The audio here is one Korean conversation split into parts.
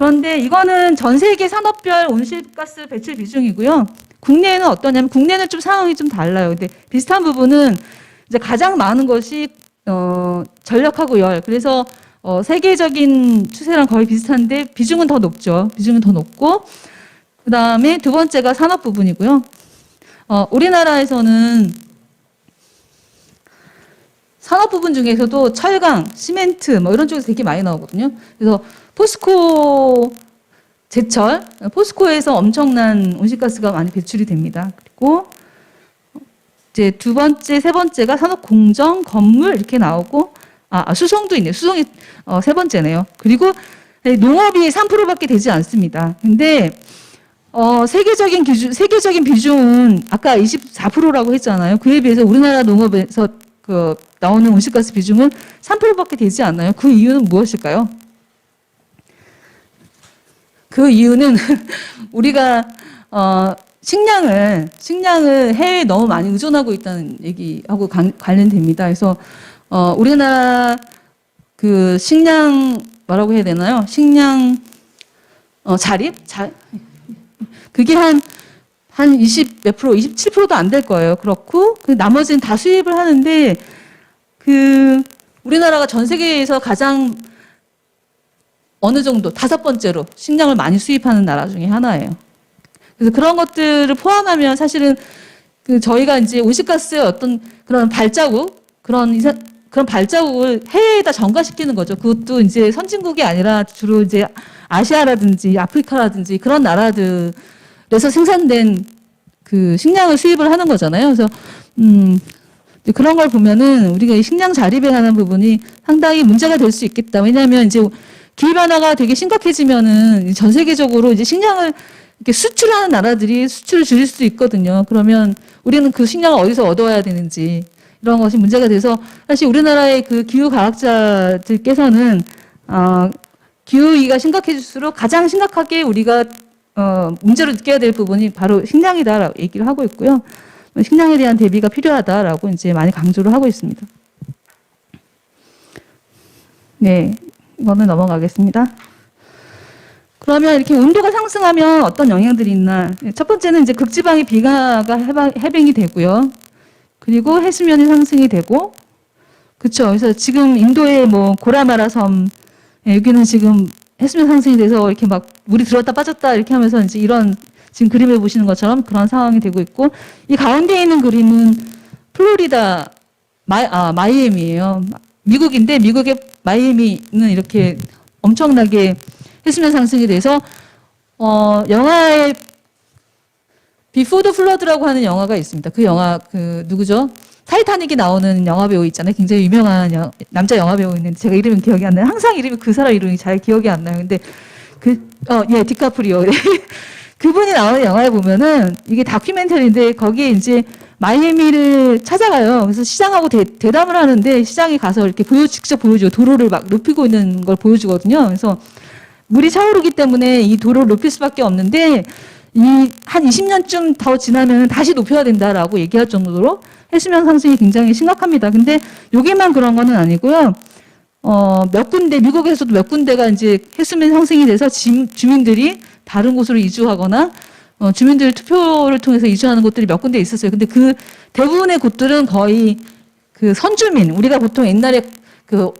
그런데 이거는 전 세계 산업별 온실가스 배출 비중이고요. 국내에는 어떠냐면 국내는 좀 상황이 좀 달라요. 근데 비슷한 부분은 이제 가장 많은 것이 전력하고 열. 그래서 세계적인 추세랑 거의 비슷한데 비중은 더 높죠. 비중은 더 높고 그다음에 두 번째가 산업 부분이고요. 우리나라에서는 산업 부분 중에서도 철강, 시멘트 뭐 이런 쪽에서 되게 많이 나오거든요. 그래서 포스코 제철, 포스코에서 엄청난 온실가스가 많이 배출이 됩니다. 그리고 이제 두 번째, 세 번째가 산업 공정, 건물 이렇게 나오고 수송도 있네요. 수송이 세 번째네요. 그리고 농업이 3%밖에 되지 않습니다. 근데 세계적인 비중은 아까 24%라고 했잖아요. 그에 비해서 우리나라 농업에서 나오는 온실가스 비중은 3%밖에 되지 않나요? 그 이유는 무엇일까요? 그 이유는 우리가 식량을 해외에 너무 많이 의존하고 있다는 얘기하고 관련됩니다. 그래서 우리나라 그 식량 뭐라고 해야 되나요? 식량 자립? 그게 한 20 몇 프로, 27%도 안 될 거예요. 그렇고 나머지는 다 수입을 하는데 우리나라가 전 세계에서 가장 어느 정도 5번째로 식량을 많이 수입하는 나라 중에 하나예요. 그래서 그런 것들을 포함하면 사실은 저희가 이제 온실가스의 어떤 그런 발자국, 그런 발자국을 해외에다 전가시키는 거죠. 그것도 이제 선진국이 아니라 주로 이제 아시아라든지 아프리카라든지 그런 나라들에서 생산된 식량을 수입을 하는 거잖아요. 그래서 그런 걸 보면은 우리가 이 식량 자립에 관한 부분이 상당히 문제가 될 수 있겠다. 왜냐하면 이제 기후변화가 되게 심각해지면은 전 세계적으로 이제 식량을 이렇게 수출하는 나라들이 수출을 줄일 수도 있거든요. 그러면 우리는 그 식량을 어디서 얻어와야 되는지 이런 것이 문제가 돼서 사실 우리나라의 기후 과학자들께서는 기후위기가 심각해질수록 가장 심각하게 우리가 문제로 느껴야 될 부분이 바로 식량이다라고 얘기를 하고 있고요. 식량에 대한 대비가 필요하다라고 이제 많이 강조를 하고 있습니다. 네, 이거는 넘어가겠습니다. 그러면 이렇게 온도가 상승하면 어떤 영향들이 있나? 첫 번째는 이제 극지방의 비가가 해빙이 되고요. 그리고 해수면이 상승이 되고, 그렇죠. 그래서 지금 인도의 고라마라 섬 여기는 지금 해수면 상승이 돼서 이렇게 막 물이 들었다 빠졌다 이렇게 하면서 이제 이런 지금 그림을 보시는 것처럼 그런 상황이 되고 있고, 이 가운데 있는 그림은 플로리다 마이애미예요. 미국인데 미국의 마이애미는 이렇게 엄청나게 해수면 상승이 돼서 영화에 비포 더 플러드라고 하는 영화가 있습니다. 그 영화 누구죠? 타이타닉이 나오는 영화 배우 있잖아요. 굉장히 유명한 남자 영화 배우 있는데 제가 이름은 기억이 안 나요. 항상 그 사람 이름이 잘 기억이 안 나요. 근데 디카프리오. 그분이 나오는 영화에 보면은 이게 다큐멘터리인데 거기에 이제 마이애미를 찾아가요. 그래서 시장하고 대담을 하는데 시장에 가서 이렇게 직접 보여줘요. 도로를 막 높이고 있는 걸 보여주거든요. 그래서 물이 차오르기 때문에 이 도로를 높일 수밖에 없는데 한 20년쯤 더 지나면 다시 높여야 된다라고 얘기할 정도로 해수면 상승이 굉장히 심각합니다. 근데 여기만 그런 거는 아니고요. 몇 군데, 미국에서도 몇 군데가 이제 해수면 상승이 돼서 주민들이 다른 곳으로 이주하거나 주민들 투표를 통해서 이주하는 곳들이 몇 군데 있었어요. 근데 대부분의 곳들은 거의 선주민, 우리가 보통 옛날에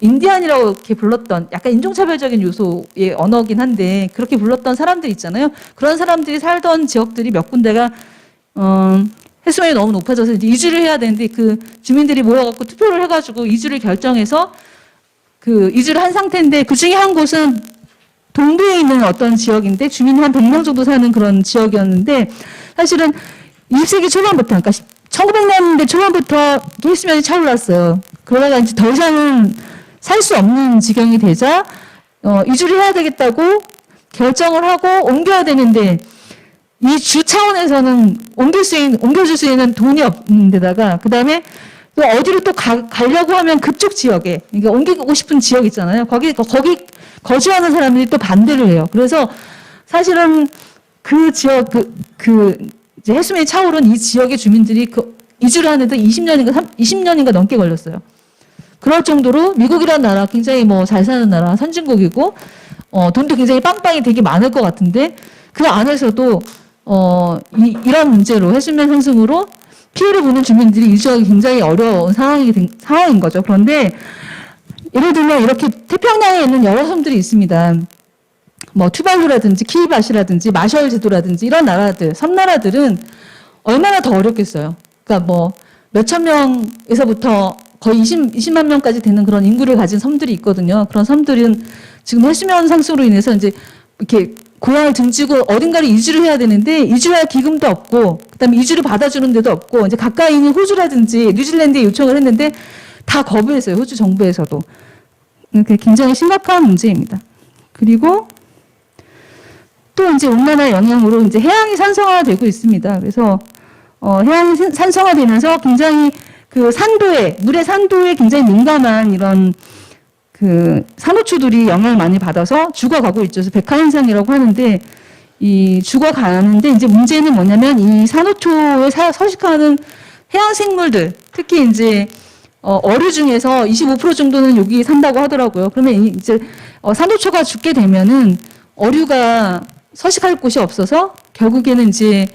인디안이라고 이렇게 불렀던 약간 인종차별적인 요소의 언어긴 한데 그렇게 불렀던 사람들 있잖아요. 그런 사람들이 살던 지역들이 몇 군데가 해수면이 너무 높아져서 이제 이주를 해야 되는데 주민들이 모여갖고 투표를 해가지고 이주를 결정해서 이주를 한 상태인데 그 중에 한 곳은 동부에 있는 어떤 지역인데 주민이 한 100명 정도 사는 그런 지역이었는데 사실은 20세기 초반부터, 그러니까 1900년대 초반부터 해수면이 차올랐어요. 그러다가 이제 더 이상은 살 수 없는 지경이 되자 이주를 해야 되겠다고 결정을 하고 옮겨야 되는데 이 주 차원에서는 옮겨줄 수 있는 돈이 없는 데다가 그다음에 또 어디로 또 가려고 하면 그쪽 지역에 그러니까 옮기고 싶은 지역 있잖아요. 거기 거주하는 사람들이 또 반대를 해요. 그래서 사실은 그 지역 이제 해수면이 차오른 이 지역의 주민들이 이주를 하는데 20년인가 넘게 걸렸어요. 그럴 정도로 미국이라는 나라 굉장히 잘 사는 나라, 선진국이고 돈도 굉장히 빵빵히 되게 많을 것 같은데 그 안에서도 이런 문제로 해수면 상승으로 피해를 보는 주민들이 이주하기 굉장히 어려운 상황인 거죠. 그런데 예를 들면 이렇게 태평양에 있는 여러 섬들이 있습니다. 뭐 투발루라든지 키리바시라든지 마셜 제도라든지 이런 나라들, 섬나라들은 얼마나 더 어렵겠어요. 그러니까 뭐 몇천 명에서부터 거의 20만 명까지 되는 그런 인구를 가진 섬들이 있거든요. 그런 섬들은 지금 해수면 상승으로 인해서 이제 이렇게 고향을 등지고 어딘가를 이주를 해야 되는데 이주할 기금도 없고 그다음에 이주를 받아주는 데도 없고 이제 가까이 있는 호주라든지 뉴질랜드에 요청을 했는데 다 거부했어요. 호주 정부에서도. 굉장히 심각한 문제입니다. 그리고 또 이제 온난화 영향으로 이제 해양이 산성화되고 있습니다. 그래서 해양이 산성화되면서 굉장히 그 산도에 물의 산도에 굉장히 민감한 이런 그 산호초들이 영향을 많이 받아서 죽어가고 있죠. 그래서 백화 현상이라고 하는데 이 죽어가는데 이제 문제는 뭐냐면 이 산호초에 서식하는 해양 생물들 특히 이제 어류 중에서 25% 정도는 여기 산다고 하더라고요. 그러면 이제 산호초가 죽게 되면은 어류가 서식할 곳이 없어서 결국에는 이제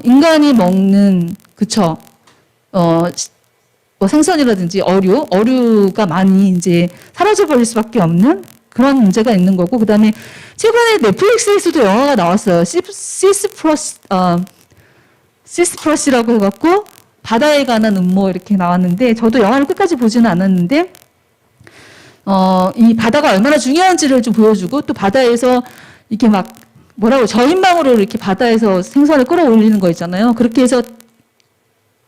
인간이 먹는 그쵸 뭐 생선이라든지 어류가 많이 이제 사라져 버릴 수밖에 없는 그런 문제가 있는 거고 그다음에 최근에 넷플릭스에서도 영화가 나왔어요. 시스프러시라고 해갖고 바다에 관한 음모 이렇게 나왔는데 저도 영화를 끝까지 보지는 않았는데 이 바다가 얼마나 중요한지를 좀 보여주고 또 바다에서 이렇게 막 뭐라고 저인망으로 이렇게 바다에서 생선을 끌어올리는 거 있잖아요. 그렇게 해서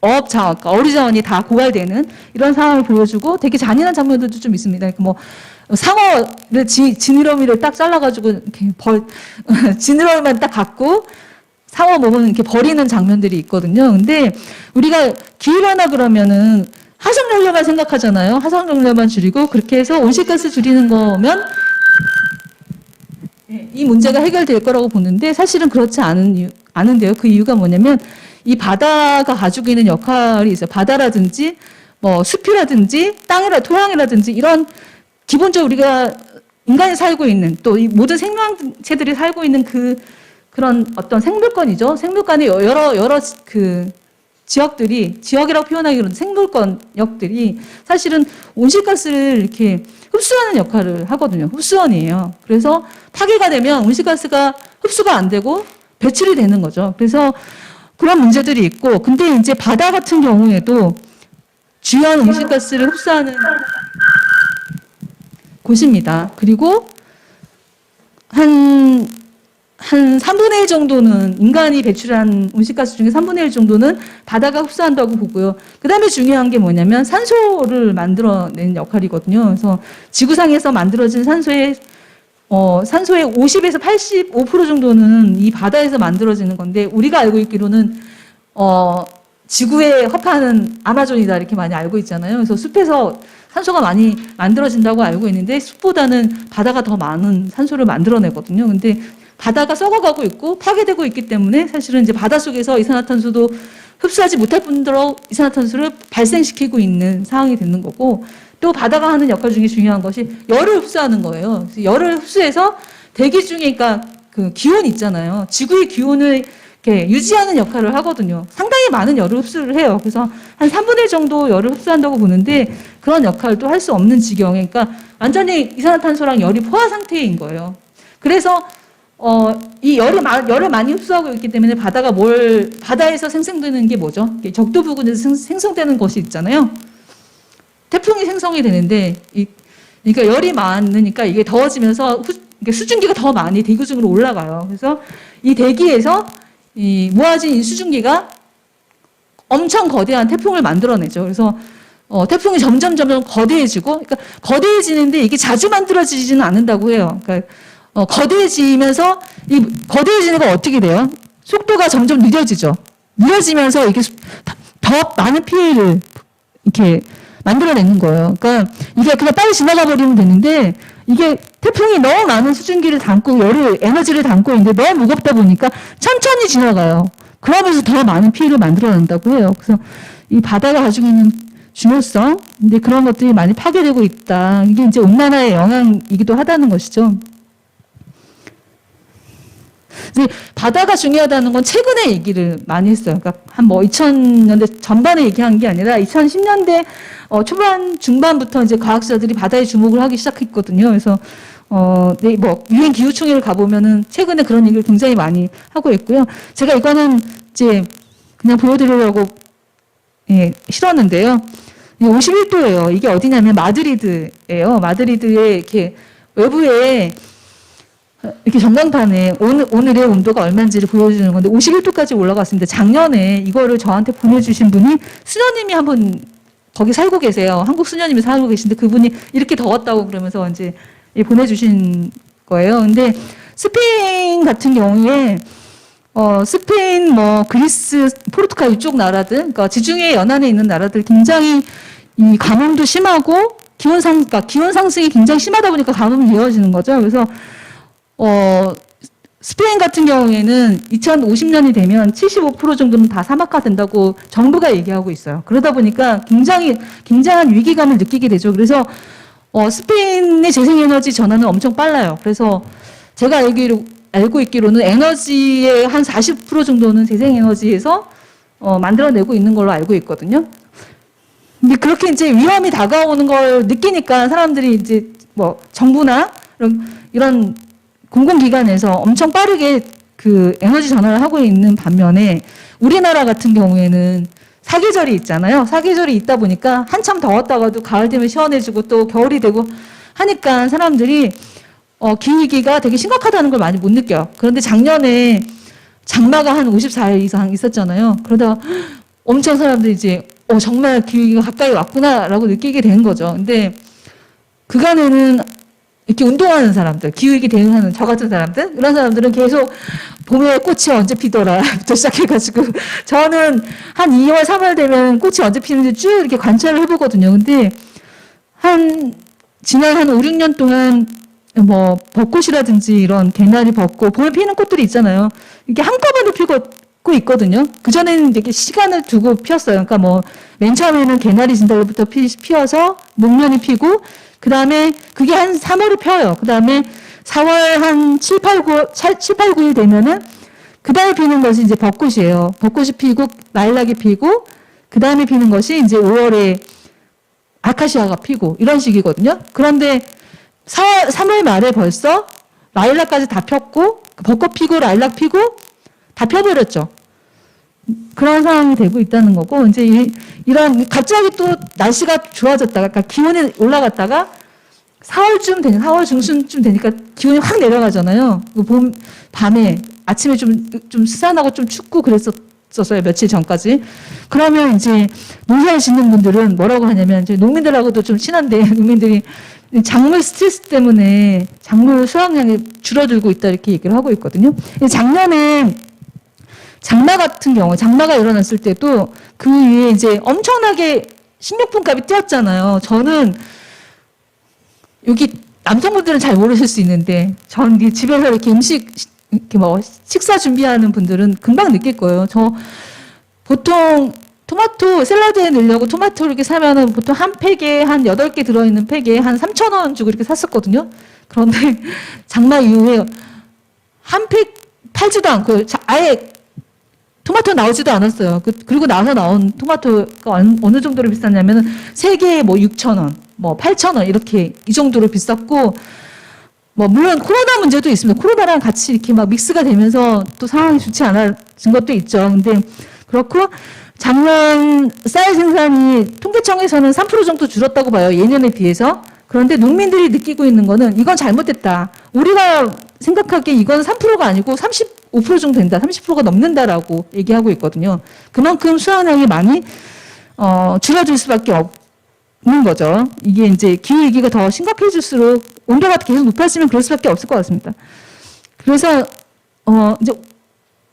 어류 자원이 다 고갈되는 이런 상황을 보여주고 되게 잔인한 장면들도 좀 있습니다. 뭐 상어를 지느러미를 딱 잘라가지고 이렇게 지느러미만 딱 갖고 상어 몸은 이렇게 버리는 장면들이 있거든요. 근데 우리가 기후변화 그러면은 화석연료만 생각하잖아요. 화석연료만 줄이고 그렇게 해서 온실가스 줄이는 거면 이 문제가 해결될 거라고 보는데 사실은 그렇지 않은데요. 그 이유가 뭐냐면 이 바다가 가지고 있는 역할이 있어요. 바다라든지 뭐 숲이라든지 토양이라든지 이런 기본적으로 우리가 인간이 살고 있는 또 이 모든 생명체들이 살고 있는 그런 어떤 생물권이죠. 생물권의 여러 그 지역이라고 표현하기로는 생물권역들이 사실은 온실가스를 이렇게 흡수하는 역할을 하거든요. 흡수원이에요. 그래서 파괴가 되면 온실가스가 흡수가 안 되고 배출이 되는 거죠. 그래서 그런 문제들이 있고, 근데 이제 바다 같은 경우에도 주요한 온실가스를 흡수하는 곳입니다. 그리고 한 3분의 1 정도는 인간이 배출한 온실가스 중에 3분의 1 정도는 바다가 흡수한다고 보고요. 그 다음에 중요한 게 뭐냐면 산소를 만들어내는 역할이거든요. 그래서 지구상에서 만들어진 산소의 50에서 85% 정도는 이 바다에서 만들어지는 건데 우리가 알고 있기로는 지구에 허파는 아마존이다 이렇게 많이 알고 있잖아요. 그래서 숲에서 산소가 많이 만들어진다고 알고 있는데 숲보다는 바다가 더 많은 산소를 만들어내거든요. 근데 바다가 썩어가고 있고 파괴되고 있기 때문에 사실은 이제 바닷속에서 이산화탄소도 흡수하지 못할 뿐더러 이산화탄소를 발생시키고 있는 상황이 되는 거고 또 바다가 하는 역할 중에 중요한 것이 열을 흡수하는 거예요. 열을 흡수해서 대기 중에 그러니까 그 기온 있잖아요. 지구의 기온을 이렇게 유지하는 역할을 하거든요. 상당히 많은 열을 흡수를 해요. 그래서 한 3분의 1 정도 열을 흡수한다고 보는데 그런 역할도 할 수 없는 지경에 그러니까 완전히 이산화탄소랑 열이 포화 상태인 거예요. 그래서 이 열을 많이 흡수하고 있기 때문에 바다에서 생성되는 게 뭐죠? 적도 부근에서 생성되는 것이 있잖아요. 태풍이 생성이 되는데, 그러니까 열이 많으니까 이게 더워지면서 수증기가 더 많이 대기 중으로 올라가요. 그래서 이 대기에서 모아진 이 수증기가 엄청 거대한 태풍을 만들어내죠. 그래서 태풍이 점점 거대해지고, 그러니까 거대해지는데 이게 자주 만들어지지는 않는다고 해요. 그러니까 거대해지면서 이 거대해지는 건 어떻게 돼요? 속도가 점점 느려지죠. 느려지면서 이게 더 많은 피해를 이렇게 만들어내는 거예요. 그러니까 이게 그냥 빨리 지나가 버리면 되는데 이게 태풍이 너무 많은 수증기를 담고 에너지를 담고 있는데 너무 무겁다 보니까 천천히 지나가요. 그러면서 더 많은 피해를 만들어낸다고 해요. 그래서 이 바다가 가지고 있는 중요성, 근데 그런 것들이 많이 파괴되고 있다. 이게 이제 온난화의 영향이기도 하다는 것이죠. 이제 바다가 중요하다는 건 최근에 얘기를 많이 했어요. 그러니까 한 뭐 2000년대 전반에 얘기한 게 아니라 2010년대 초반 중반부터 이제 과학자들이 바다에 주목을 하기 시작했거든요. 그래서 네, 뭐 유엔 기후총회를 가보면은 최근에 그런 얘기를 굉장히 많이 하고 있고요. 제가 이거는 이제 그냥 보여드리려고 예, 실었는데요. 51도예요. 이게 어디냐면 마드리드예요. 마드리드에 이렇게 외부에 이렇게 전광판에 오늘의 온도가 얼마인지를 보여주는 건데 51도까지 올라갔습니다. 작년에 이거를 저한테 보내주신 분이 수녀님이 한 분 거기 살고 계세요. 한국 수녀님이 살고 계신데 그분이 이렇게 더웠다고 그러면서 이제 보내주신 거예요. 근데 스페인 같은 경우에 스페인, 뭐 그리스, 포르투갈 이쪽 나라들, 그러니까 지중해 연안에 있는 나라들 굉장히 이 가뭄도 심하고 그러니까 기온 상승이 굉장히 심하다 보니까 가뭄이 이어지는 거죠. 그래서 스페인 같은 경우에는 2050년이 되면 75% 정도는 다 사막화 된다고 정부가 얘기하고 있어요. 그러다 보니까 굉장한 위기감을 느끼게 되죠. 그래서 스페인의 재생에너지 전환은 엄청 빨라요. 그래서 제가 알고 있기로는 에너지의 한 40% 정도는 재생에너지에서 만들어내고 있는 걸로 알고 있거든요. 근데 그렇게 이제 위험이 다가오는 걸 느끼니까 사람들이 이제 뭐 정부나 이런 공공기관에서 엄청 빠르게 그 에너지 전환을 하고 있는 반면에 우리나라 같은 경우에는 사계절이 있잖아요. 사계절이 있다 보니까 한참 더웠다가도 가을 되면 시원해지고 또 겨울이 되고 하니까 사람들이 기후위기가 되게 심각하다는 걸 많이 못 느껴요. 그런데 작년에 장마가 한 54일 이상 있었잖아요. 그러다가 엄청 사람들이 이제 정말 기후위기가 가까이 왔구나라고 느끼게 된 거죠. 근데 그간에는 이렇게 운동하는 사람들, 기후위기 대응하는 저 같은 사람들, 이런 사람들은 계속 봄에 꽃이 언제 피더라부터 시작해가지고 저는 한 2월, 3월 되면 꽃이 언제 피는지 쭉 이렇게 관찰을 해보거든요. 근데 지난 한 5, 6년 동안 뭐 벚꽃이라든지 이런 개나리 벚꽃, 봄에 피는 꽃들이 있잖아요. 이게 한꺼번에 피고 있거든요. 그전에는 이렇게 시간을 두고 피었어요. 그러니까 뭐 맨 처음에는 개나리 진달래부터 피어서 목련이 피고 그 다음에 그게 한 3월에 펴요. 그 다음에 4월 한 7, 8, 9일 되면은 그 다음에 피는 것이 이제 벚꽃이에요. 벚꽃이 피고 라일락이 피고 그 다음에 피는 것이 이제 5월에 아카시아가 피고 이런 식이거든요. 그런데 3월 말에 벌써 라일락까지 다 폈고 벚꽃 피고 라일락 피고 다 펴버렸죠. 그런 상황이 되고 있다는 거고 이제 이런 갑자기 또 날씨가 좋아졌다가 그러니까 기온이 올라갔다가 4월 중순쯤 되니까 기온이 확 내려가잖아요. 밤에 아침에 좀 스산하고 좀 춥고 그랬었어요. 며칠 전까지. 그러면 이제 농사를 짓는 분들은 뭐라고 하냐면 이제 농민들하고도 좀 친한데 농민들이 작물 스트레스 때문에 작물 수확량이 줄어들고 있다 이렇게 얘기를 하고 있거든요. 작년에 장마가 일어났을 때도 그 위에 이제 엄청나게 식료품 값이 뛰었잖아요. 저는 여기 남성분들은 잘 모르실 수 있는데 전 집에서 이렇게 이렇게 뭐 식사 준비하는 분들은 금방 느낄 거예요. 저 보통 토마토 샐러드에 넣으려고 토마토 이렇게 사면은 보통 한 팩에 한 8개 들어있는 팩에 한 3,000원 주고 이렇게 샀었거든요. 그런데 장마 이후에 한 팩 팔지도 않고 아예 토마토 나오지도 않았어요. 그리고 나서 나온 토마토가 어느 정도로 비쌌냐면은 3개에 뭐 6,000원, 뭐 8,000원 이렇게 이 정도로 비쌌고 뭐 물론 코로나 문제도 있습니다. 코로나랑 같이 이렇게 막 믹스가 되면서 또 상황이 좋지 않아진 것도 있죠. 근데 그렇고 작년 쌀 생산이 통계청에서는 3% 정도 줄었다고 봐요. 예년에 비해서. 그런데 농민들이 느끼고 있는 거는 이건 잘못됐다. 우리가 생각하기에 이건 3%가 아니고 35% 정도 된다. 30%가 넘는다라고 얘기하고 있거든요. 그만큼 수확량이 많이 줄어들 수밖에 없는 거죠. 이게 이제 기후위기가 더 심각해질수록 온도가 계속 높아지면 그럴 수밖에 없을 것 같습니다. 그래서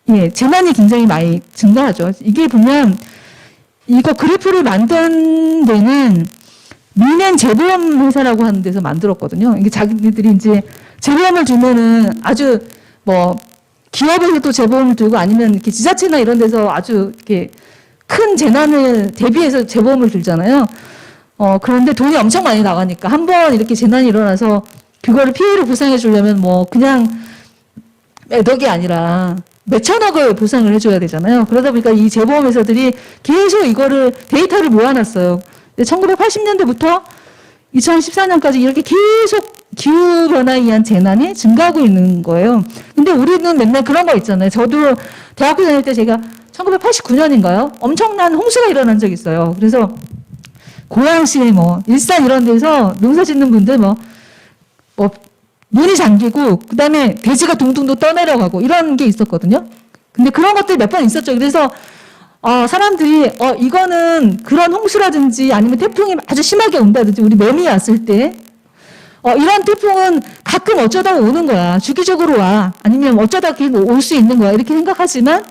이제 재난이 굉장히 많이 증가하죠. 이게 보면 이거 그래프를 만든 데는 민엔 재보험 회사라고 하는 데서 만들었거든요. 이게 자기들이 이제 재보험을 주면은 아주 뭐 기업에서도 재보험을 들고 아니면 이렇게 지자체나 이런 데서 아주 이렇게 큰 재난을 대비해서 재보험을 들잖아요. 그런데 돈이 엄청 많이 나가니까 한번 이렇게 재난이 일어나서 그거를 피해를 보상해 주려면 뭐 그냥 몇 억이 아니라 몇천억을 보상을 해줘야 되잖아요. 그러다 보니까 이 재보험회사들이 계속 이거를 데이터를 모아놨어요. 1980년대부터 2014년까지 이렇게 계속 기후변화에 의한 재난이 증가하고 있는 거예요. 근데 우리는 맨날 그런 거 있잖아요. 저도 대학교 다닐 때 제가 1989년인가요? 엄청난 홍수가 일어난 적이 있어요. 그래서 고양시, 뭐, 일산 이런 데서 농사 짓는 분들 뭐 눈이 잠기고, 그 다음에 돼지가 둥둥도 떠내려가고, 이런 게 있었거든요. 근데 그런 것들이 몇 번 있었죠. 그래서, 사람들이, 이거는 그런 홍수라든지 아니면 태풍이 아주 심하게 온다든지, 우리 매미 왔을 때, 이런 태풍은 가끔 어쩌다 오는 거야. 주기적으로 와. 아니면 어쩌다 올 수 있는 거야. 이렇게 생각하지만,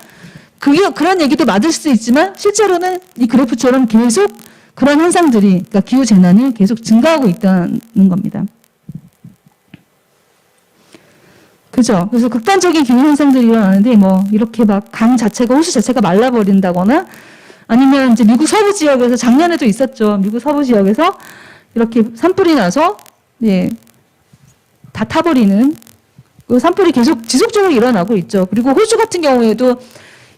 그런 얘기도 맞을 수 있지만, 실제로는 이 그래프처럼 계속 그런 현상들이, 그러니까 기후재난이 계속 증가하고 있다는 겁니다. 그죠? 그래서 극단적인 기후 현상들이 일어나는데, 뭐, 이렇게 막 강 자체가, 호수 자체가 말라버린다거나, 아니면 이제 미국 서부 지역에서 작년에도 있었죠. 미국 서부 지역에서 이렇게 산불이 나서, 예, 다 타버리는, 그 산불이 계속 지속적으로 일어나고 있죠. 그리고 호주 같은 경우에도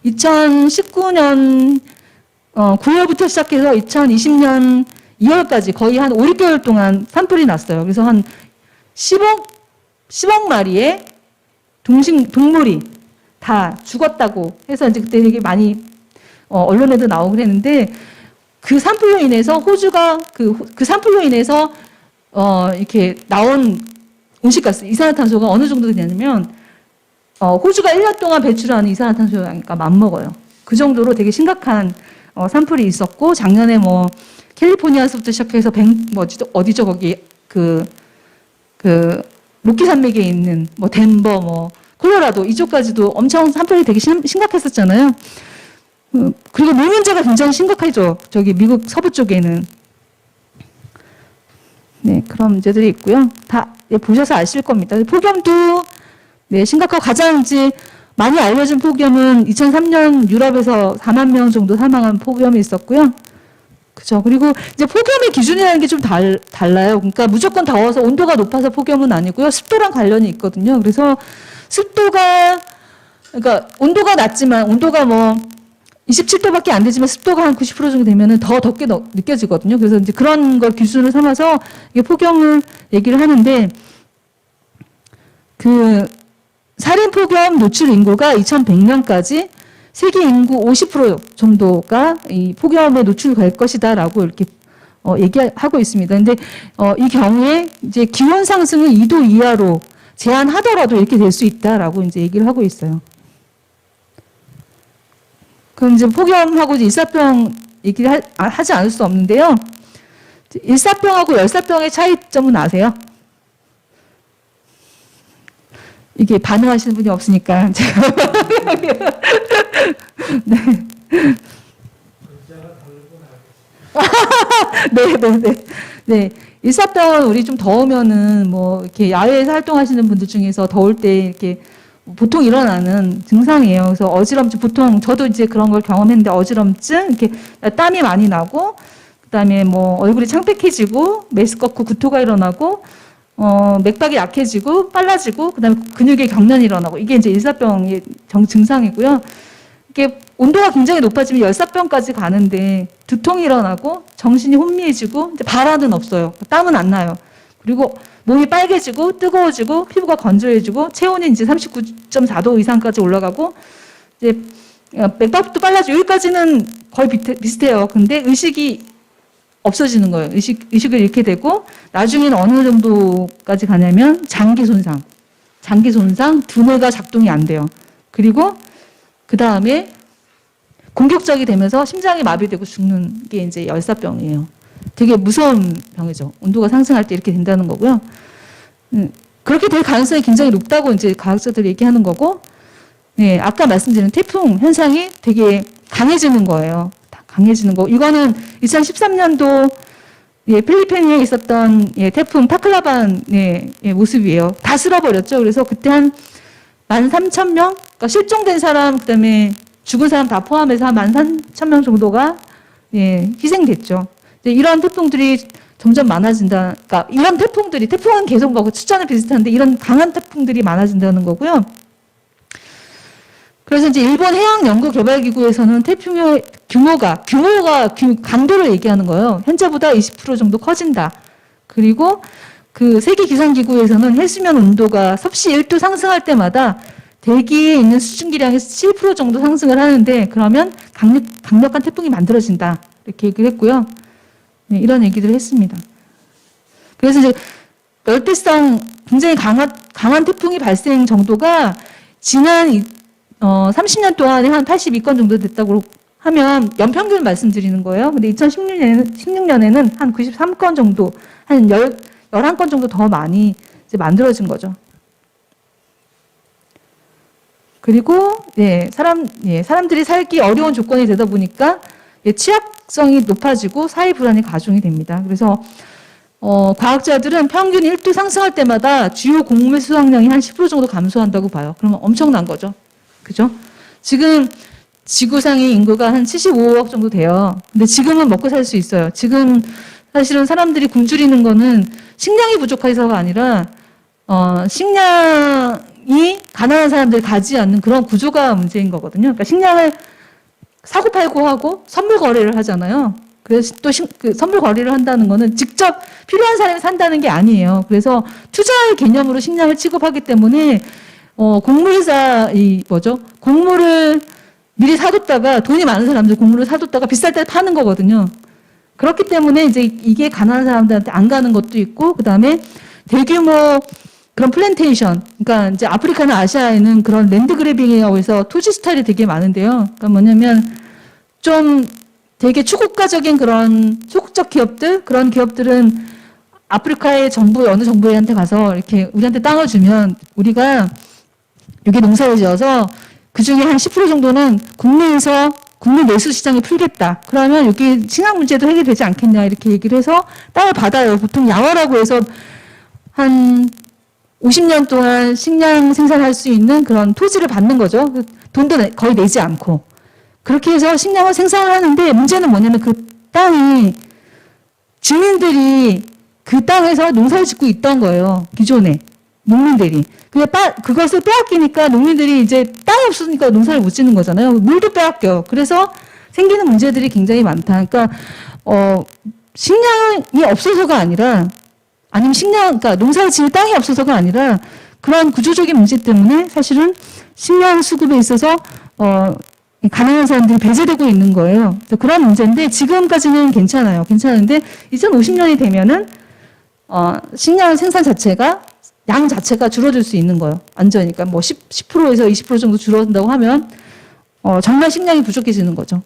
2019년 9월부터 시작해서 2020년 2월까지 거의 한 5, 6개월 동안 산불이 났어요. 그래서 한 10억 마리의 동물이 다 죽었다고 해서 이제 그때 되게 많이 언론에도 나오고 그랬는데, 그 산불로 인해서 호주가 그 산불로 인해서 이렇게 나온 온실가스 이산화탄소가 어느 정도 되냐면 호주가 1년 동안 배출하는 이산화탄소 양이니까 맞먹어요. 그 정도로 되게 심각한 산불이 있었고, 작년에 뭐 캘리포니아에서부터 시작해서 어디죠 거기 로키 산맥에 있는 뭐 덴버, 뭐 콜로라도 이쪽까지도 엄청 산불이 되게 심각했었잖아요. 그리고 물 문제가 굉장히 심각하죠. 저기 미국 서부 쪽에는. 네, 그런 문제들이 있고요. 다 보셔서 아실 겁니다. 폭염도 네, 심각하고 가장 이제 많이 알려진 폭염은 2003년 유럽에서 4만 명 정도 사망한 폭염이 있었고요. 그죠. 그리고 이제 폭염의 기준이라는 게 좀 달라요. 그러니까 무조건 더워서 온도가 높아서 폭염은 아니고요. 습도랑 관련이 있거든요. 그래서 그러니까 온도가 낮지만, 온도가 뭐 27도밖에 안 되지만 습도가 한 90% 정도 되면은 더 덥게 느껴지거든요. 그래서 이제 그런 걸 기준으로 삼아서 이게 폭염을 얘기를 하는데, 살인 폭염 노출 인구가 2100년까지 세계 인구 50% 정도가 이 폭염에 노출될 것이다라고 이렇게 얘기하고 있습니다. 근데 이 경우에 이제 기온 상승을 2도 이하로 제한하더라도 이렇게 될 수 있다라고 이제 얘기를 하고 있어요. 그럼 이제 폭염하고 일사병 얘기를 하지 않을 수 없는데요. 일사병하고 열사병의 차이점은 아세요? 이게 반응하시는 분이 없으니까 제가 네. 네. 일사병은 우리 좀 더우면은 뭐 이렇게 야외에서 활동하시는 분들 중에서 더울 때 이렇게 보통 일어나는 증상이에요. 그래서 어지럼증, 보통 저도 이제 그런 걸 경험했는데, 어지럼증, 이렇게 땀이 많이 나고, 그다음에 뭐 얼굴이 창백해지고, 메스껍고 구토가 일어나고, 맥박이 약해지고 빨라지고, 그다음에 근육에 경련이 일어나고, 이게 이제 일사병의 증상이고요. 이게 온도가 굉장히 높아지면 열사병까지 가는데, 두통이 일어나고 정신이 혼미해지고, 이제 발화는 없어요. 땀은 안 나요. 그리고 몸이 빨개지고 뜨거워지고 피부가 건조해지고 체온이 이제 39.4도 이상까지 올라가고, 이제 맥박도 빨라지고, 여기까지는 거의 비슷해요. 근데 의식이 없어지는 거예요. 의식을 잃게 되고, 나중에는 어느 정도까지 가냐면 장기 손상, 두뇌가 작동이 안 돼요. 그리고 그 다음에 공격적이 되면서 심장이 마비되고 죽는 게 이제 열사병이에요. 되게 무서운 병이죠. 온도가 상승할 때 이렇게 된다는 거고요. 그렇게 될 가능성이 굉장히 높다고 이제 과학자들이 얘기하는 거고, 네, 아까 말씀드린 태풍 현상이 되게 강해지는 거예요. 강해지는 거. 이거는 2013년도 필리핀에 있었던 태풍 타클라반의 모습이에요. 다 쓸어버렸죠. 그래서 그때 한 13,000명, 그러니까 실종된 사람, 그다음에 죽은 사람 다 포함해서 한 13,000명 정도가 희생됐죠. 이런 태풍들이 점점 많아진다. 그러니까 이런 태풍은 계속 뭐 숫자는 비슷한데 이런 강한 태풍들이 많아진다는 거고요. 그래서 이제 일본 해양연구개발기구에서는 태풍의 규모가 강도를 얘기하는 거예요. 현재보다 20% 정도 커진다. 그리고 그 세계기상기구에서는 해수면 온도가 섭씨 1도 상승할 때마다 대기에 있는 수증기량이 7% 정도 상승을 하는데 그러면 강력한 태풍이 만들어진다. 이렇게 얘기를 했고요. 네, 이런 얘기들을 했습니다. 그래서 이제 열대성 굉장히 강한 태풍이 발생 정도가 지난 30년 동안에 한 82건 정도 됐다고 하면 연평균 말씀드리는 거예요. 근데 2016년에는 한 93건 정도, 한 11건 정도 더 많이 이제 만들어진 거죠. 그리고 사람들이 살기 어려운 조건이 되다 보니까 취약성이 높아지고 사회 불안이 가중이 됩니다. 그래서 과학자들은 평균 1도 상승할 때마다 주요 곡물 수확량이 한 10% 정도 감소한다고 봐요. 그러면 엄청난 거죠. 그죠? 지금 지구상의 인구가 한 75억 정도 돼요. 근데 지금은 먹고 살 수 있어요. 지금 사실은 사람들이 굶주리는 거는 식량이 부족해서가 아니라 식량이 가난한 사람들이 가지 않는 그런 구조가 문제인 거거든요. 그러니까 식량을 사고 팔고 하고 선물 거래를 하잖아요. 그래서 또 그 선물 거래를 한다는 거는 직접 필요한 사람이 산다는 게 아니에요. 그래서 투자의 개념으로 식량을 취급하기 때문에 곡물회사 곡물을 미리 사뒀다가 돈이 많은 사람들 곡물을 사뒀다가 비쌀 때 파는 거거든요. 그렇기 때문에 이제 이게 가난한 사람들한테 안 가는 것도 있고 그다음에 대규모 그런 플랜테이션, 그러니까 이제 아프리카나 아시아에는 그런 랜드 그래빙이라고 해서 토지 스타일이 되게 많은데요. 그러니까 뭐냐면 좀 되게 초국가적인 그런 소극적 기업들, 그런 기업들은 아프리카의 어느 정부한테 가서 이렇게 우리한테 땅을 주면 우리가 여기 농사를 지어서 그 중에 한 10% 정도는 국내에서 국내 내수 시장에 풀겠다. 그러면 여기 식량 문제도 해결되지 않겠냐 이렇게 얘기를 해서 땅을 받아요. 보통 양화라고 해서 한 50년 동안 식량 생산할 수 있는 그런 토지를 받는 거죠. 돈도 거의 내지 않고. 그렇게 해서 식량을 생산을 하는데 문제는 뭐냐면 그 땅이 주민들이 그 땅에서 농사를 짓고 있던 거예요. 기존에. 농민들이. 그것을 빼앗기니까 농민들이 이제 땅이 없으니까 농사를 못 짓는 거잖아요. 물도 빼앗겨. 그래서 생기는 문제들이 굉장히 많다. 그러니까, 식량이 없어서가 아니라, 아니면 그러니까 농사를 지을 땅이 없어서가 아니라, 그런 구조적인 문제 때문에 사실은 식량 수급에 있어서, 가난한 사람들이 배제되고 있는 거예요. 그런 문제인데, 지금까지는 괜찮아요. 괜찮은데, 2050년이 되면은, 식량 생산 자체가 양 자체가 줄어들 수 있는 거예요. 완전히. 그러니까 뭐 10%에서 20% 정도 줄어든다고 하면 정말 식량이 부족해지는 거죠.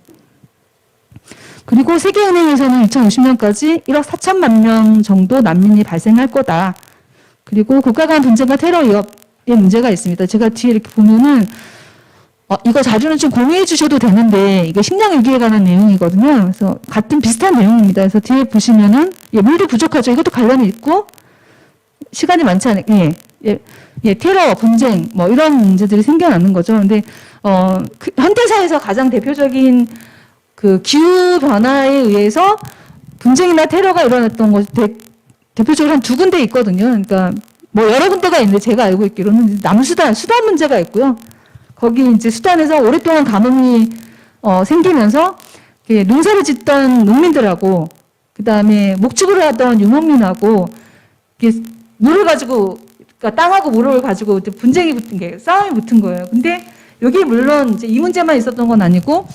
그리고 세계은행에서는 2050년까지 1억 4천만 명 정도 난민이 발생할 거다. 그리고 국가 간 분쟁과 테러 위협의 문제가 있습니다. 제가 뒤에 이렇게 보면은 이거 자료는 좀 공유해 주셔도 되는데 이게 식량 위기에 관한 내용이거든요. 그래서 같은 비슷한 내용입니다. 그래서 뒤에 보시면은 물도 부족하죠. 이것도 관련이 있고 시간이 많지 않은, 테러, 분쟁, 뭐, 이런 문제들이 생겨나는 거죠. 근데, 현대사에서 가장 대표적인 그 기후변화에 의해서 분쟁이나 테러가 일어났던 것이 대표적으로 한 2군데 있거든요. 그러니까, 뭐, 여러 군데가 있는데 제가 알고 있기로는 수단 문제가 있고요. 거기 이제 수단에서 오랫동안 가뭄이, 생기면서, 농사를 짓던 농민들하고, 그 다음에 목축을 하던 유목민하고, 물을 가지고, 그러니까 땅하고 물을 가지고 분쟁이 붙은 게, 싸움이 붙은 거예요. 근데 여기 물론 이제 이 문제만 있었던 건 아니고,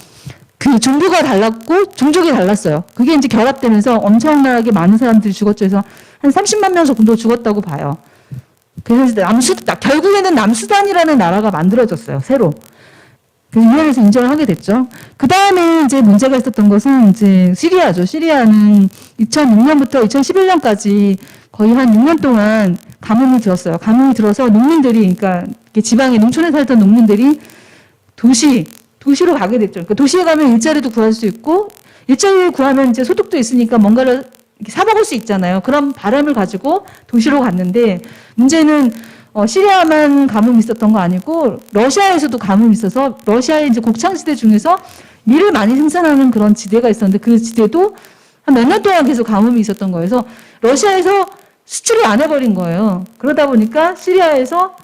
그 종교가 달랐고, 종족이 달랐어요. 그게 이제 결합되면서 엄청나게 많은 사람들이 죽었죠. 그래서 한 30만 명 정도 죽었다고 봐요. 그래서 결국에는 남수단이라는 나라가 만들어졌어요. 새로. 그래서 유엔에서 인정을 하게 됐죠. 그 다음에 이제 문제가 있었던 것은 이제 시리아죠. 시리아는 2006년부터 2011년까지 거의 한 6년 동안 가뭄이 들었어요. 가뭄이 들어서 농민들이, 그러니까 지방에 농촌에 살던 농민들이 도시로 가게 됐죠. 그러니까 도시에 가면 일자리도 구할 수 있고, 일자리를 구하면 이제 소득도 있으니까 뭔가를 사 먹을 수 있잖아요. 그런 바람을 가지고 도시로 갔는데, 문제는 시리아만 가뭄이 있었던 거 아니고, 러시아에서도 가뭄이 있어서, 러시아의 이제 곡창지대 중에서 밀을 많이 생산하는 그런 지대가 있었는데, 그 지대도 한 몇 년 동안 계속 가뭄이 있었던 거예요. 그래서 러시아에서 수출을 안 해버린 거예요. 그러다 보니까 시리아에서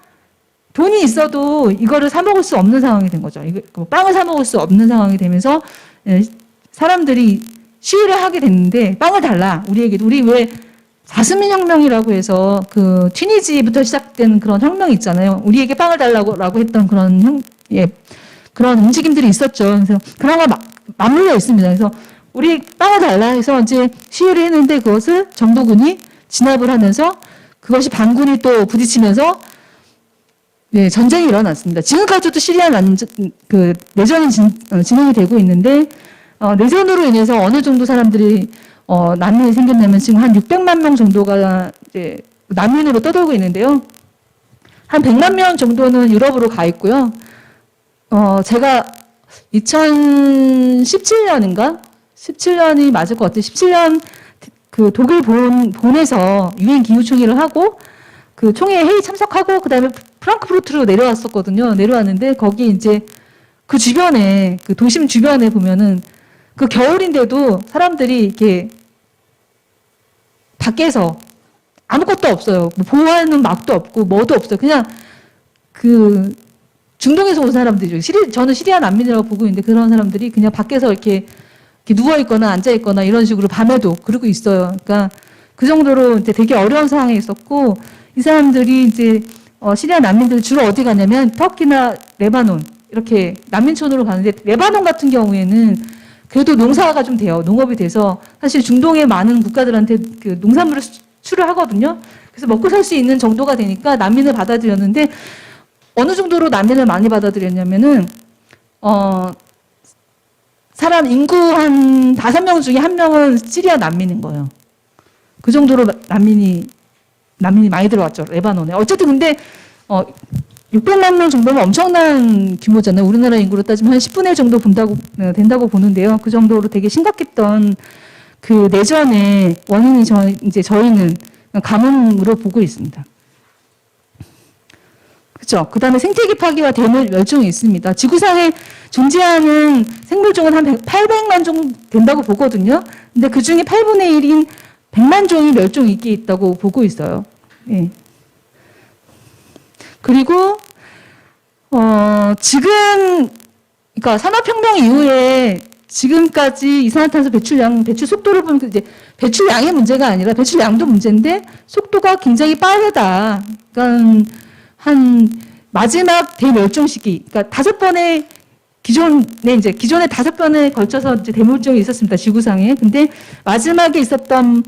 돈이 있어도 이거를 사 먹을 수 없는 상황이 된 거죠. 이거 뭐 빵을 사 먹을 수 없는 상황이 되면서 사람들이 시위를 하게 됐는데 빵을 달라 우리에게도. 우리 왜 자스민 혁명이라고 해서 그 튀니지부터 시작된 그런 혁명 있잖아요. 우리에게 빵을 달라고 했던 그런 그런 움직임들이 있었죠. 그래서 그런 거 맞물려 있습니다. 그래서 우리 빵을 달라 해서 이제 시위를 했는데 그것을 정보군이 진압을 하면서 그것이 반군이 또 부딪히면서 전쟁이 일어났습니다. 지금까지도 시리아 내전이 진행이 되고 있는데 내전으로 인해서 어느 정도 사람들이 난민이 생겼냐면 지금 한 600만 명 정도가 이제 난민으로 떠돌고 있는데요. 한 100만 명 정도는 유럽으로 가 있고요. 제가 2017년인가? 17년이 맞을 것 같아요. 17년 그 독일 본에서 유엔 기후총회를 하고 그 총회 회의 참석하고 그다음에 프랑크푸르트로 내려왔었거든요. 내려왔는데 거기 이제 그 주변에 그 도심 주변에 보면은 그 겨울인데도 사람들이 이렇게 밖에서 아무것도 없어요. 뭐 보호하는 막도 없고 뭐도 없어요. 그냥 그 중동에서 온 사람들이죠. 저는 시리아 난민이라고 보고 있는데 그런 사람들이 그냥 밖에서 이렇게 누워 있거나 앉아 있거나 이런 식으로 밤에도 그러고 있어요. 그러니까 그 정도로 이제 되게 어려운 상황에 있었고 이 사람들이 이제 시리아 난민들 주로 어디 가냐면 터키나 레바논 이렇게 난민촌으로 가는데 레바논 같은 경우에는 그래도 농사가 좀 돼요. 농업이 돼서 사실 중동의 많은 국가들한테 그 농산물을 수출을 하거든요. 그래서 먹고 살 수 있는 정도가 되니까 난민을 받아들였는데 어느 정도로 난민을 많이 받아들였냐면은 사람 인구 한 5명 중에 1명은 시리아 난민인 거예요. 그 정도로 난민이 많이 들어왔죠. 레바논에. 어쨌든 근데 600만 명 정도면 엄청난 규모잖아요. 우리나라 인구로 따지면 한 10분의 1 정도 된다고 보는데요. 그 정도로 되게 심각했던 그 내전의 원인이 저희는 가뭄으로 보고 있습니다. 그렇죠. 그다음에 생태계 파괴와 대물 멸종이 있습니다. 지구상에 존재하는 생물종은 한 800만 종 된다고 보거든요. 근데 그 중에 8분의 1인 100만 종이 멸종 위기에 있다고 보고 있어요. 예. 그리고 지금 그러니까 산업혁명 이후에 지금까지 이산화탄소 배출 속도를 보면 이제 배출량의 문제가 아니라 배출량도 문제인데 속도가 굉장히 빠르다. 그러니까 한 마지막 대멸종 시기, 그러니까 5번의 기존에 5번에 걸쳐서 이제 대멸종이 있었습니다. 지구상에. 근데 마지막에 있었던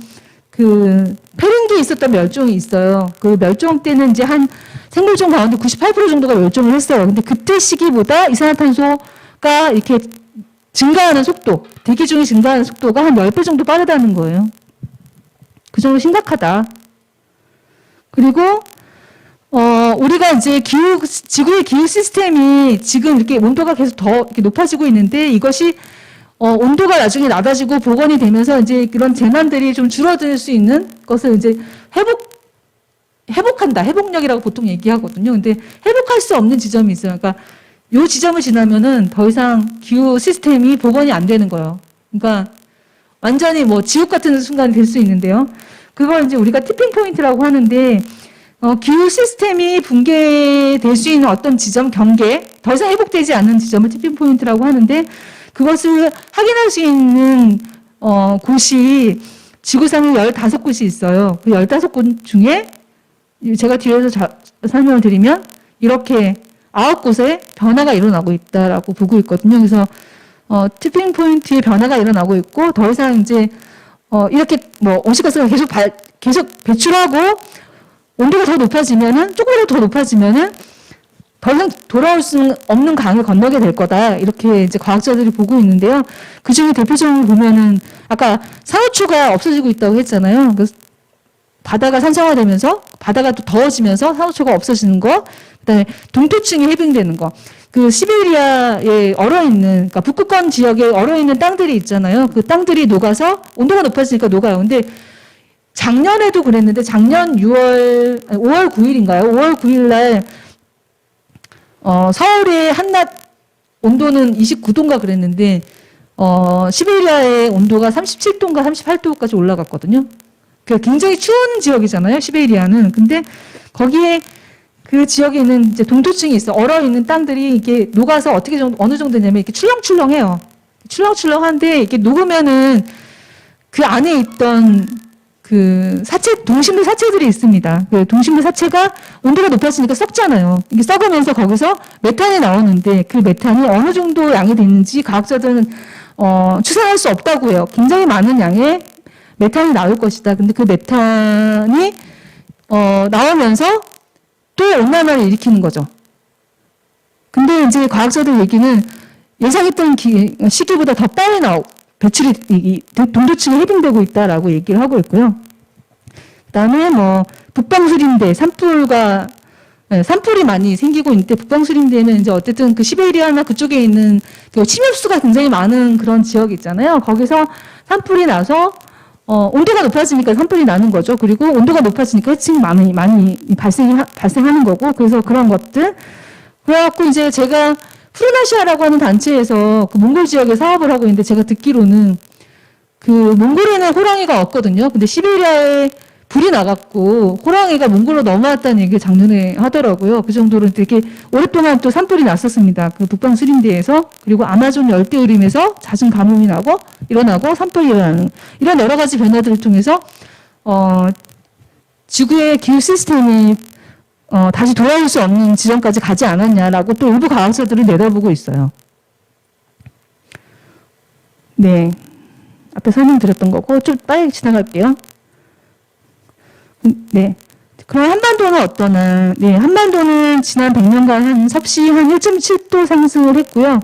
그 페링기에 있었던 멸종이 있어요. 그 멸종 때는 이제 한 생물종 가운데 98% 정도가 멸종을 했어요. 근데 그때 시기보다 이산화탄소가 이렇게 증가하는 속도, 대기 중에 증가하는 속도가 한 10배 정도 빠르다는 거예요. 그 정도 심각하다. 그리고 우리가 이제 지구의 기후 시스템이 지금 이렇게 온도가 계속 더 이렇게 높아지고 있는데 이것이 온도가 나중에 낮아지고 복원이 되면서 이제 그런 재난들이 좀 줄어들 수 있는 것을 이제 회복한다. 회복력이라고 보통 얘기하거든요. 근데 회복할 수 없는 지점이 있어요. 그러니까 요 지점을 지나면은 더 이상 기후 시스템이 복원이 안 되는 거예요. 그러니까 완전히 뭐 지옥 같은 순간이 될 수 있는데요. 그걸 이제 우리가 티핑 포인트라고 하는데 기후 시스템이 붕괴될 수 있는 어떤 지점, 경계, 더 이상 회복되지 않는 지점을 티핑 포인트라고 하는데 그것을 확인할 수 있는 곳이 지구상에 15곳이 있어요. 그 15곳 중에 제가 뒤에서 설명을 드리면 이렇게 9곳에 변화가 일어나고 있다라고 보고 있거든요. 그래서 티핑 포인트에 변화가 일어나고 있고 더 이상 이제 이렇게 뭐 온실가스가 계속 배출하고 온도가 더 높아지면은 조금이라도 더 높아지면은 더 이상 돌아올 수 없는 강을 건너게 될 거다. 이렇게 이제 과학자들이 보고 있는데요. 그 중에 대표적으로 보면은 아까 산호초가 없어지고 있다고 했잖아요. 그래서 바다가 산성화되면서 바다가 또 더워지면서 산호초가 없어지는 거, 그다음에 동토층이 해빙되는 거. 그 시베리아에 얼어있는, 그러니까 북극권 지역에 얼어있는 땅들이 있잖아요. 그 땅들이 녹아서 온도가 높아지니까 녹아요. 근데 작년에도 그랬는데 작년 5월 9일인가요? 5월 9일 날 서울의 한낮 온도는 29도인가 그랬는데 시베리아의 온도가 37도인가 38도까지 올라갔거든요. 그러니까 굉장히 추운 지역이잖아요. 시베리아는. 근데 거기에 그 지역에 있는 이제 동토층이 있어. 얼어 있는 땅들이 이게 녹아서 어떻게 어느 정도냐면 이렇게 출렁출렁해요. 출렁출렁한데 이렇게 녹으면은 그 안에 있던 그 사체, 동식물 사체들이 있습니다. 그 동식물 사체가 온도가 높아지니까 썩잖아요. 이게 썩으면서 거기서 메탄이 나오는데 그 메탄이 어느 정도 양이 되는지 과학자들은 추산할 수 없다고 해요. 굉장히 많은 양의 메탄이 나올 것이다. 근데 그 메탄이 나오면서 또 온난화를 일으키는 거죠. 근데 이제 과학자들 얘기는 예상했던 시기보다 더 빨리 배출이 동토층에 해빙되고 있다라고 얘기를 하고 있고요. 그다음에 뭐 북방수림대 산불이 많이 생기고 있는데 북방수림대는 이제 어쨌든 그 시베리아나 그쪽에 있는 그 침엽수가 굉장히 많은 그런 지역이 있잖아요. 거기서 산불이 나서 온도가 높아지니까 산불이 나는 거죠. 그리고 온도가 높아지니까 해충이 많이 발생하는 거고, 그래서 그런 것들. 그래갖고 이제 제가 프루나시아라고 하는 단체에서 그 몽골 지역에 사업을 하고 있는데 제가 듣기로는 그 몽골에는 호랑이가 없거든요. 근데 시베리아에 불이 나갖고 호랑이가 몽골로 넘어왔다는 얘기를 작년에 하더라고요. 그 정도로 되게 오랫동안 또 산불이 났었습니다. 그 북방 수림대에서. 그리고 아마존 열대우림에서 잦은 가뭄이 일어나고 산불이 일어나는 이런 여러 가지 변화들을 통해서 지구의 기후 시스템이 다시 돌아올 수 없는 지점까지 가지 않았냐라고 또 일부 과학자들은 내다보고 있어요. 네. 앞에 설명드렸던 거고 좀 빨리 지나갈게요. 네. 그럼 한반도는 어떠나? 네, 한반도는 지난 100년간 한 섭씨 한 1.7도 상승을 했고요.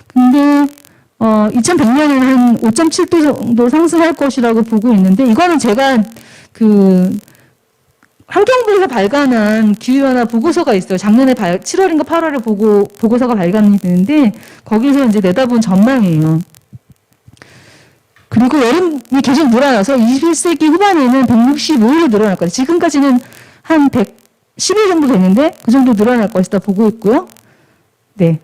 근데 2100년에는 한 5.7도 정도 상승할 것이라고 보고 있는데, 이거는 제가 그 환경부에서 발간한 기후변화 보고서가 있어요. 작년에 7월인가 8월에 보고서가 발간이 되는데 거기서 이제 내다본 전망이에요. 그리고 여름이 계속 늘어나서 21세기 후반에는 165일이 늘어날 거예요. 지금까지는 한 110일 정도 됐는데 그 정도 늘어날 것이다 보고 있고요. 네.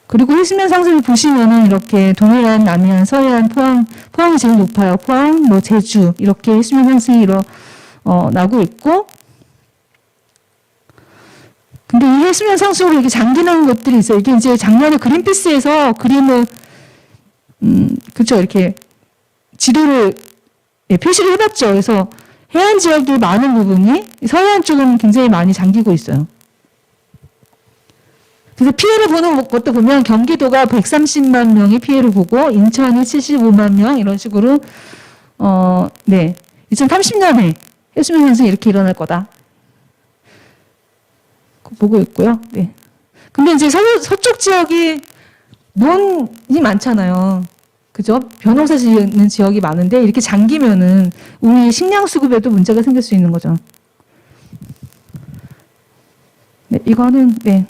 그리고 해수면 상승을 보시면은 이렇게 동해안, 남해안, 서해안, 포항이 제일 높아요. 포항, 뭐 제주 이렇게 해수면 상승이 나고 있고, 근데 이 해수면 상승으로 이렇게 잠기는 것들이 있어요. 이게 이제 작년에 그린피스에서 그림을 그렇죠, 이렇게 지도를 표시를 해봤죠. 그래서 해안 지역의 많은 부분이 서해안 쪽은 굉장히 많이 잠기고 있어요. 그래서 피해를 보는 것도 보면 경기도가 130만 명이 피해를 보고 인천이 75만 명 이런 식으로 네, 2030년에 해수면 상승이 이렇게 일어날 거다 보고 있고요. 네. 근데 이제 서쪽 지역이 논이 많잖아요. 그죠? 벼농사 짓는 지역이 많은데 이렇게 잠기면은 우리 식량 수급에도 문제가 생길 수 있는 거죠. 네, 이거는 네.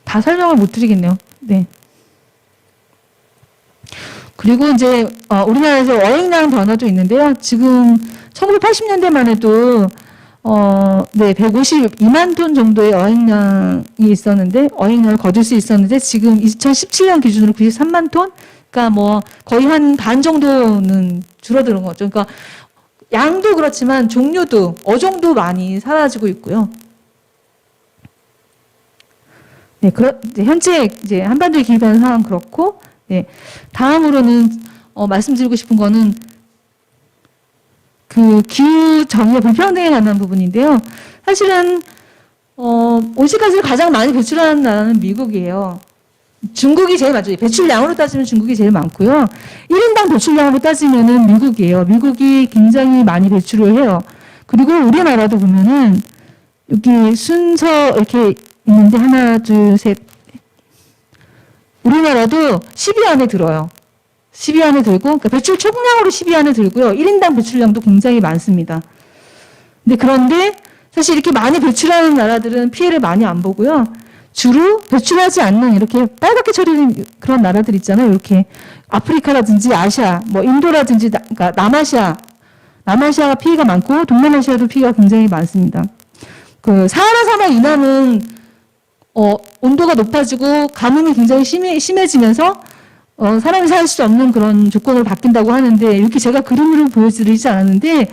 다 설명을 못 드리겠네요. 네. 그리고 이제 우리나라에서 어획량 변화도 있는데요. 지금 1980년대만 해도 네, 152만 톤 정도의 어획량이 있었는데 어획량을 거둘 수 있었는데 지금 2017년 기준으로 93만 톤, 그러니까 뭐 거의 한 반 정도는 줄어드는 거죠. 그러니까 양도 그렇지만 종류도 어종도 많이 사라지고 있고요. 네, 현재 이제 한반도의 기후변화 상황 그렇고, 네, 다음으로는 말씀드리고 싶은 거는 그 기후 정의와 불평등에 관한 부분인데요. 사실은 온실가스를 가장 많이 배출하는 나라는 미국이에요. 중국이 제일 많죠. 배출량으로 따지면 중국이 제일 많고요. 1인당 배출량으로 따지면은 미국이에요. 미국이 굉장히 많이 배출을 해요. 그리고 우리나라도 보면은 여기 순서 이렇게 있는데 하나, 둘, 셋. 우리나라도 10위 안에 들어요. 10위 안에 들고, 그러니까 배출 총량으로 10위 안에 들고요. 1인당 배출량도 굉장히 많습니다. 그런데 사실 이렇게 많이 배출하는 나라들은 피해를 많이 안 보고요. 주로 배출하지 않는 이렇게 빨갛게 처리된 그런 나라들 있잖아요. 이렇게 아프리카라든지 아시아, 뭐 인도라든지 그러니까 남아시아가 피해가 많고 동남아시아도 피해가 굉장히 많습니다. 그 사하라 사막 이남은 온도가 높아지고 가뭄이 굉장히 심해지면서 사람이 살 수 없는 그런 조건으로 바뀐다고 하는데 이렇게 제가 그림으로 보여드리지 않았는데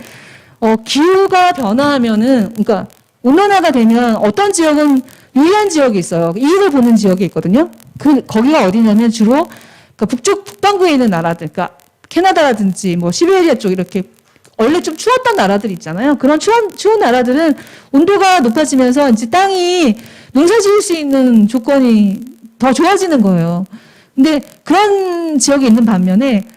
기후가 변화하면은 그러니까 온난화가 되면 어떤 지역은 유리한 지역이 있어요. 이익을 보는 지역이 있거든요. 거기가 어디냐면 주로 그러니까 북방구에 있는 나라들, 그러니까 캐나다라든지 뭐 시베리아 쪽 이렇게 원래 좀 추웠던 나라들 있잖아요. 그런 추운 나라들은 온도가 높아지면서 이제 땅이 농사 지을 수 있는 조건이 더 좋아지는 거예요. 근데 그런 지역에 있는 반면에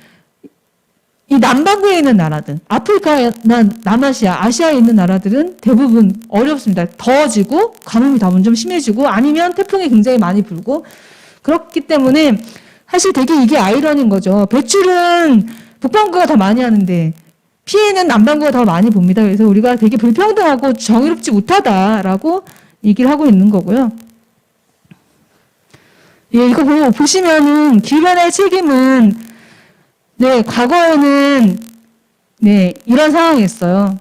이 남반구에 있는 나라들, 아프리카나 남아시아, 아시아에 있는 나라들은 대부분 어렵습니다. 더워지고 가뭄이 좀 심해지고 아니면 태풍이 굉장히 많이 불고 그렇기 때문에 사실 되게 이게 아이러니인 거죠. 배출은 북반구가 더 많이 하는데 피해는 남반구가 더 많이 봅니다. 그래서 우리가 되게 불평등하고 정의롭지 못하다라고 얘기를 하고 있는 거고요. 예, 이거 보시면은 기후변화의 책임은 네, 과거에는 네, 이런 상황이었어요.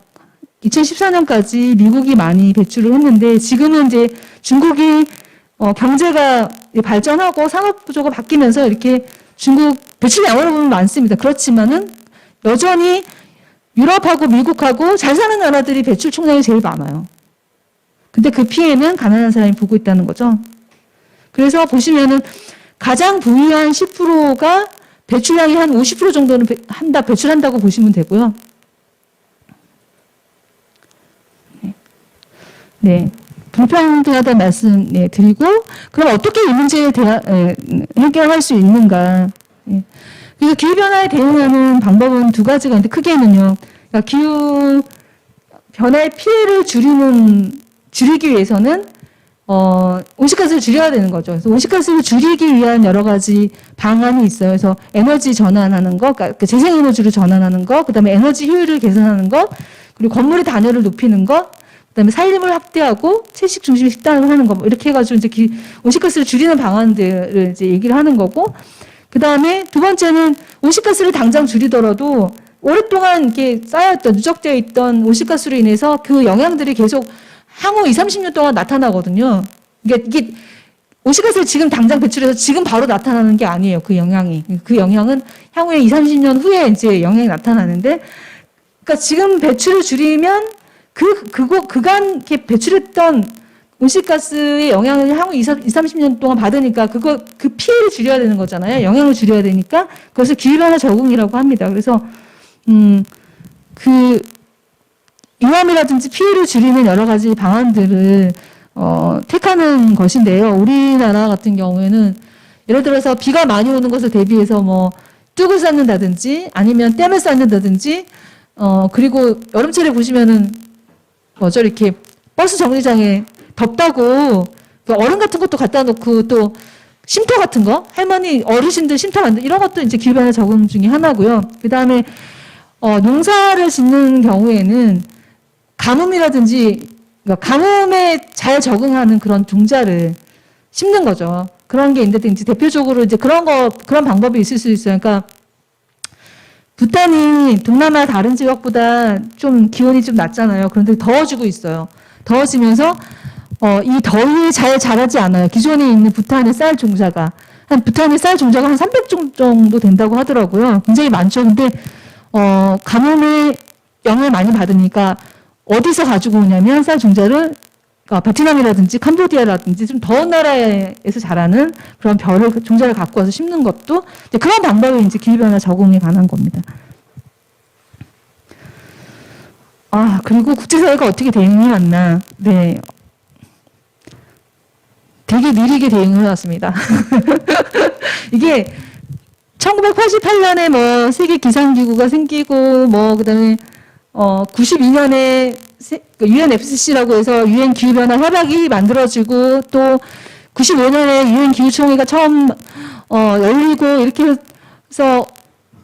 2014년까지 미국이 많이 배출을 했는데 지금은 이제 중국이 경제가 발전하고 산업 구조가 바뀌면서 이렇게 중국 배출 양으로 보면 많습니다. 그렇지만은 여전히 유럽하고 미국하고 잘 사는 나라들이 배출 총량이 제일 많아요. 근데 그 피해는 가난한 사람이 보고 있다는 거죠. 그래서 보시면은 가장 부유한 10%가 배출량이 한 50% 정도는 배출한다고 보시면 되고요. 네. 불평등하다는 말씀 드리고, 그럼 어떻게 이 문제에 해결할 수 있는가. 그래서 기후변화에 대응하는 방법은 두 가지가 있는데, 크게는요. 그러니까 기후변화의 피해를 줄이기 위해서는 온실가스를 줄여야 되는 거죠. 그래서 온실가스를 줄이기 위한 여러 가지 방안이 있어요. 그래서 에너지 전환하는 거, 그러니까 재생에너지로 전환하는 거, 그다음에 에너지 효율을 개선하는 거, 그리고 건물의 단열을 높이는 거, 그다음에 산림을 확대하고 채식 중심 식단을 하는 거, 뭐 이렇게 해가지고 이제 온실가스를 줄이는 방안들을 이제 얘기를 하는 거고, 그다음에 두 번째는 온실가스를 당장 줄이더라도 오랫동안 이렇게 쌓여있던 누적되어 있던 온실가스로 인해서 그 영향들이 계속 향후 20, 30년 동안 나타나거든요. 이게 온실가스를 지금 당장 배출해서 지금 바로 나타나는 게 아니에요. 그 영향이. 그 영향은 향후에 20, 30년 후에 이제 영향이 나타나는데, 그러니까 지금 배출을 줄이면 그간 이렇게 배출했던 온실가스의 영향을 향후 20, 30년 동안 받으니까 그 피해를 줄여야 되는 거잖아요. 영향을 줄여야 되니까 그것을 기후변화 적응이라고 합니다. 그래서 위험이라든지 피해를 줄이는 여러 가지 방안들을 택하는 것인데요. 우리나라 같은 경우에는 예를 들어서 비가 많이 오는 것을 대비해서 뭐 뚝을 쌓는다든지 아니면 댐을 쌓는다든지 그리고 여름철에 보시면은 뭐죠 이렇게 버스 정류장에 덥다고 그 얼음 같은 것도 갖다 놓고 또 쉼터 같은 거 할머니 어르신들 쉼터 만들 이런 것도 이제 기후변화 적응 중에 하나고요. 그 다음에 농사를 짓는 경우에는 가뭄이라든지 그러니까 가뭄에 잘 적응하는 그런 종자를 심는 거죠. 그런 게 있는데 이제 대표적으로 이제 그런 방법이 있을 수 있어요. 그러니까 부탄이 동남아 다른 지역보다 좀 기온이 좀 낮잖아요. 그런데 더워지고 있어요. 더워지면서 이 더위에 잘 자라지 않아요. 기존에 있는 부탄의 쌀 종자가 한 300종 정도 된다고 하더라고요. 굉장히 많죠. 근데 가뭄에 영향을 많이 받으니까 어디서 가지고 오냐면 쌀 종자를 베트남이라든지 캄보디아라든지 좀 더운 나라에서 자라는 그런 종자를 갖고 와서 심는 것도 그런 방법이 이제 기후변화 적응에 관한 겁니다. 그리고 국제사회가 어떻게 대응해 왔나. 네. 되게 느리게 대응을 해왔습니다. 이게 1988년에 뭐 세계 기상기구가 생기고 뭐 그다음에 92년에 UNFCC라고 해서 유엔 기후변화 협약이 만들어지고 또 95년에 유엔 기후총회가 처음 열리고 이렇게 해서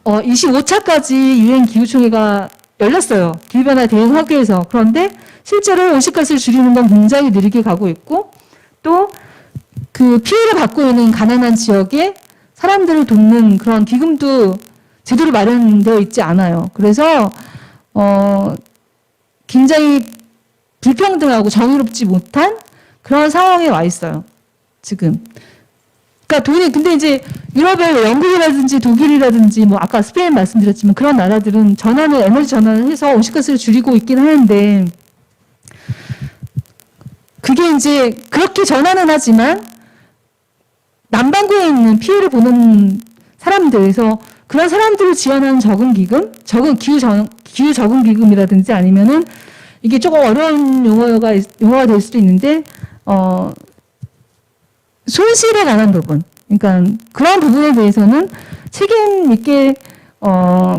25차까지 유엔 기후총회가 열렸어요. 기후변화 대응하기 위해서. 그런데 실제로 온실가스를 줄이는 건 굉장히 느리게 가고 있고 또 그 피해를 받고 있는 가난한 지역에 사람들을 돕는 그런 기금도 제대로 마련되어 있지 않아요. 그래서 굉장히 불평등하고 정의롭지 못한 그런 상황에 와 있어요. 지금. 그러니까 돈이 근데 이제 유럽의 영국이라든지 독일이라든지 뭐 아까 스페인 말씀드렸지만 그런 나라들은 전환을 에너지 전환을 해서 온실가스를 줄이고 있긴 하는데 그게 이제 그렇게 전환은 하지만 남반구에 있는 피해를 보는 사람들에서 그런 사람들을 지원하는 기후 적응 기금이라든지 아니면은 이게 조금 어려운 용어가 될 수도 있는데 손실에 관한 부분, 그러니까 그런 부분에 대해서는 책임 있게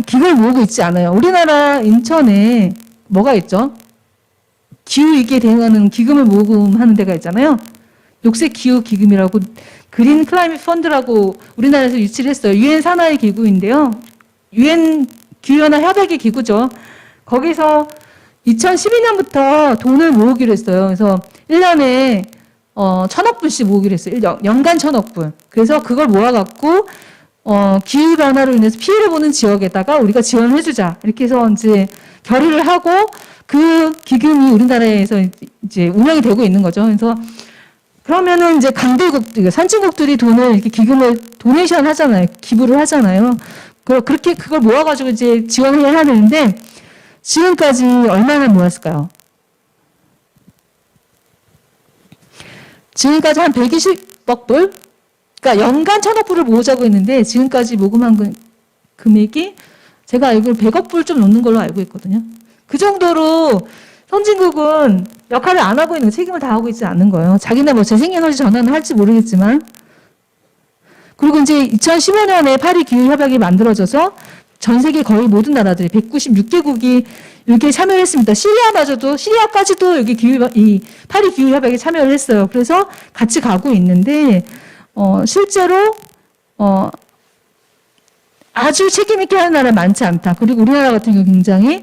기금을 모으고 있지 않아요. 우리나라 인천에 뭐가 있죠? 기후 위기에 대응하는 기금을 모금하는 데가 있잖아요. 녹색 기후 기금이라고 그린 클라이밋 펀드라고 우리나라에서 유치를 했어요. 유엔 산하의 기구인데요. 유엔 기후변화 협약의 기구죠. 거기서 2012년부터 돈을 모으기로 했어요. 그래서 1년에 1,000억 불씩 모으기로 했어요. 연간 1,000억 불. 그래서 그걸 모아갖고 기후변화로 인해서 피해를 보는 지역에다가 우리가 지원을 해주자. 이렇게 해서 이제 결의를 하고 그 기금이 우리나라에서 이제 운영이 되고 있는 거죠. 그래서 그러면은 이제 선진국들이 돈을 이렇게 기금을 도네이션 하잖아요. 기부를 하잖아요. 그렇게 그걸 모아가지고 이제 지원을 해야 되는데 지금까지 얼마나 모았을까요? 지금까지 한 120억 불? 그러니까 연간 1,000억 불을 모으자고 했는데 지금까지 모금한 금액이 제가 알기로 100억 불 좀 넘는 걸로 알고 있거든요. 그 정도로 선진국은 역할을 안 하고 있는 책임을 다하고 있지 않는 거예요. 자기네 뭐 재생에너지 전환을 할지 모르겠지만. 그리고 이제 2015년에 파리 기후협약이 만들어져서 전 세계 거의 모든 나라들이 196개국이 여기에 참여를 했습니다. 시리아까지도 여기 이 파리 기후협약에 참여를 했어요. 그래서 같이 가고 있는데, 실제로, 아주 책임있게 하는 나라는 많지 않다. 그리고 우리나라 같은 경우 굉장히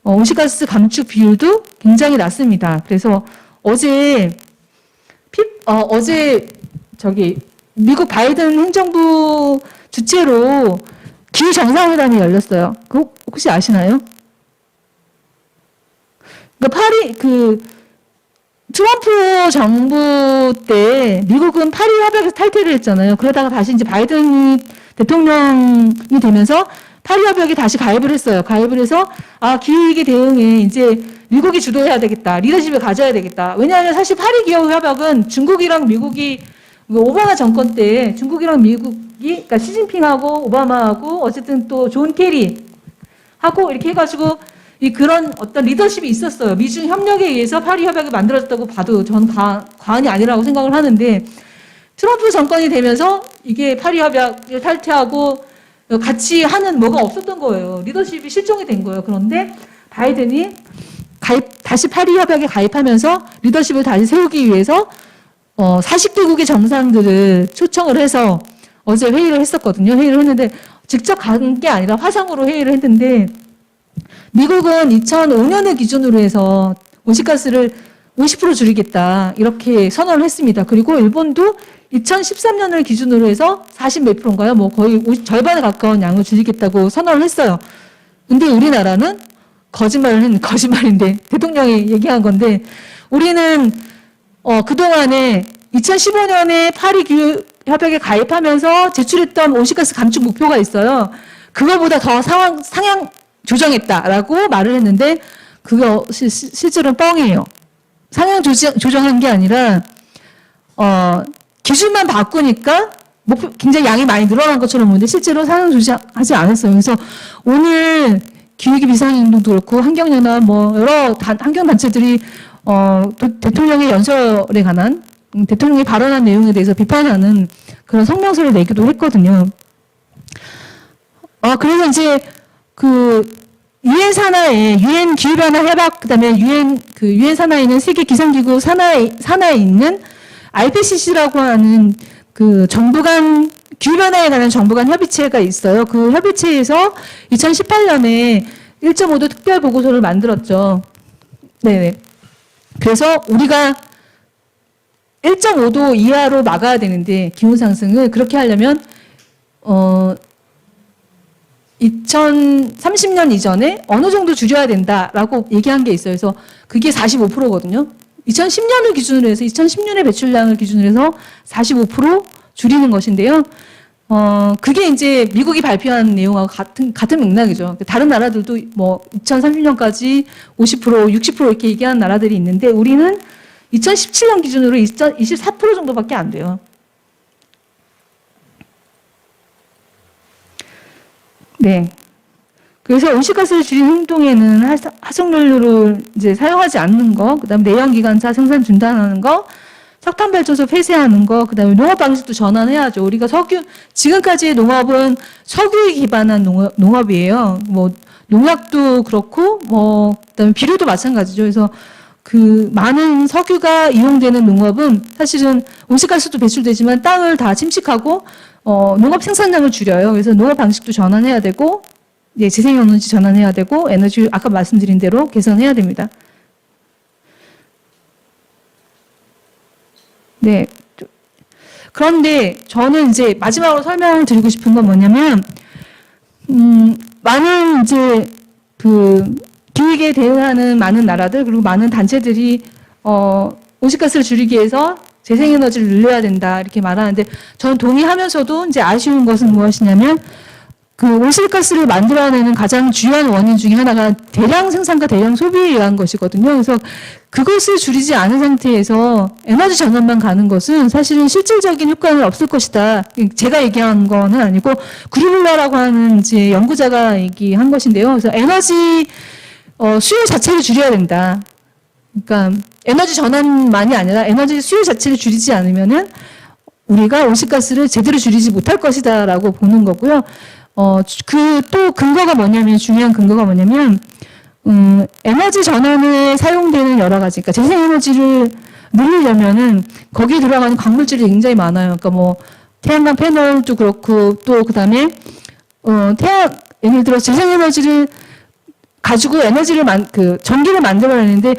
온실가스 감축 비율도 굉장히 낮습니다. 그래서 어제 미국 바이든 행정부 주최로 기후 정상회담이 열렸어요. 그거 혹시 아시나요? 그러니까 트럼프 정부 때 미국은 파리 협약에서 탈퇴를 했잖아요. 그러다가 다시 이제 바이든 대통령이 되면서 파리 협약에 다시 가입을 했어요. 가입을 해서 기후위기 대응에 이제 미국이 주도해야 되겠다. 리더십을 가져야 되겠다. 왜냐하면 사실 파리 기후 협약은 중국이랑 미국이 오바마 정권 때 중국이랑 미국이 그러니까 시진핑하고 오바마하고 어쨌든 또 존 케리 하고 이렇게 해가지고 그런 어떤 리더십이 있었어요. 미중 협력에 의해서 파리 협약이 만들어졌다고 봐도 전 과언이 아니라고 생각을 하는데 트럼프 정권이 되면서 이게 파리 협약을 탈퇴하고 같이 하는 뭐가 없었던 거예요. 리더십이 실종이 된 거예요. 그런데 바이든이 다시 파리 협약에 가입하면서 리더십을 다시 세우기 위해서 40개국의 정상들을 초청을 해서 어제 회의를 했었거든요. 회의를 했는데 직접 간 게 아니라 화상으로 회의를 했는데 미국은 2005년을 기준으로 해서 온실가스를 50% 줄이겠다 이렇게 선언을 했습니다. 그리고 일본도 2013년을 기준으로 해서 40 몇 프로인가요? 뭐 거의 절반에 가까운 양을 줄이겠다고 선언을 했어요. 근데 우리나라는 거짓말인데 대통령이 얘기한 건데 우리는 그동안에 2015년에 파리 기후 협약에 가입하면서 제출했던 온실가스 감축 목표가 있어요. 그거보다 더 상향 조정했다라고 말을 했는데 그거 실제로는 뻥이에요. 상향 조정한 게 아니라 기준만 바꾸니까 굉장히 양이 많이 늘어난 것처럼 보이는데 실제로 상향 조정하지 않았어요. 그래서 오늘 기후위기 비상행동도 그렇고 환경연합 뭐 여러 환경단체들이 대통령의 연설에 관한 대통령이 발언한 내용에 대해서 비판하는 그런 성명서를 내기도 했거든요. 그래서 이제 유엔 산하에 유엔 기후변화 협약 그다음에 유엔 산하에 있는 세계 기상기구 산하에 있는 IPCC라고 하는 정부 간 기후변화에 관한 정부 간 협의체가 있어요. 그 협의체에서 2018년에 1.5도 특별 보고서를 만들었죠. 네. 그래서 우리가 1.5도 이하로 막아야 되는데 기온 상승을 그렇게 하려면 2030년 이전에 어느 정도 줄여야 된다라고 얘기한 게 있어요. 그래서 그게 45%거든요. 2010년을 기준으로 해서 2010년의 배출량을 기준으로 해서 45% 줄이는 것인데요. 그게 이제 미국이 발표한 내용하고 같은 맥락이죠. 다른 나라들도 뭐 2030년까지 50%, 60% 이렇게 얘기하는 나라들이 있는데 우리는 2017년 기준으로 24% 정도밖에 안 돼요. 네. 그래서 온실가스를 줄이는 행동에는 화석연료를 이제 사용하지 않는 거, 그다음에 내연기관차 생산 중단하는 거, 석탄 발전소 폐쇄하는 거, 그다음에 농업 방식도 전환해야죠. 우리가 지금까지의 농업은 석유에 기반한 농업이에요. 뭐 농약도 그렇고, 그다음에 비료도 마찬가지죠. 그래서 그 많은 석유가 이용되는 농업은 사실은 온실가스도 배출되지만 땅을 다 침식하고 농업 생산량을 줄여요. 그래서 농업 방식도 전환해야 되고, 예, 재생에너지 전환해야 되고, 에너지 아까 말씀드린 대로 개선해야 됩니다. 네. 그런데 저는 이제 마지막으로 설명을 드리고 싶은 건 뭐냐면, 많은 이제 그 기후위기에 대응하는 많은 나라들 그리고 많은 단체들이 온실가스를 줄이기 위해서 재생에너지를 늘려야 된다 이렇게 말하는데 저는 동의하면서도 이제 아쉬운 것은 무엇이냐면 그 온실가스를 만들어내는 가장 주요한 원인 중에 하나가 대량 생산과 대량 소비에 의한 것이거든요. 그래서 그것을 줄이지 않은 상태에서 에너지 전환만 가는 것은 사실은 실질적인 효과는 없을 것이다. 제가 얘기한 거는 아니고 그루블라라고 하는 이제 연구자가 얘기한 것인데요. 그래서 에너지 수요 자체를 줄여야 된다. 그러니까 에너지 전환만이 아니라 에너지 수요 자체를 줄이지 않으면은 우리가 온실가스를 제대로 줄이지 못할 것이다라고 보는 거고요. 그 또 근거가 뭐냐면 중요한 근거가 뭐냐면 에너지 전환에 사용되는 여러 가지, 그러니까 재생에너지를 늘리려면은 거기에 들어가는 광물질이 굉장히 많아요. 그러니까 뭐 태양광 패널도 그렇고 또 그다음에 예를 들어 재생에너지를 가지고 에너지를 전기를 만들어내는데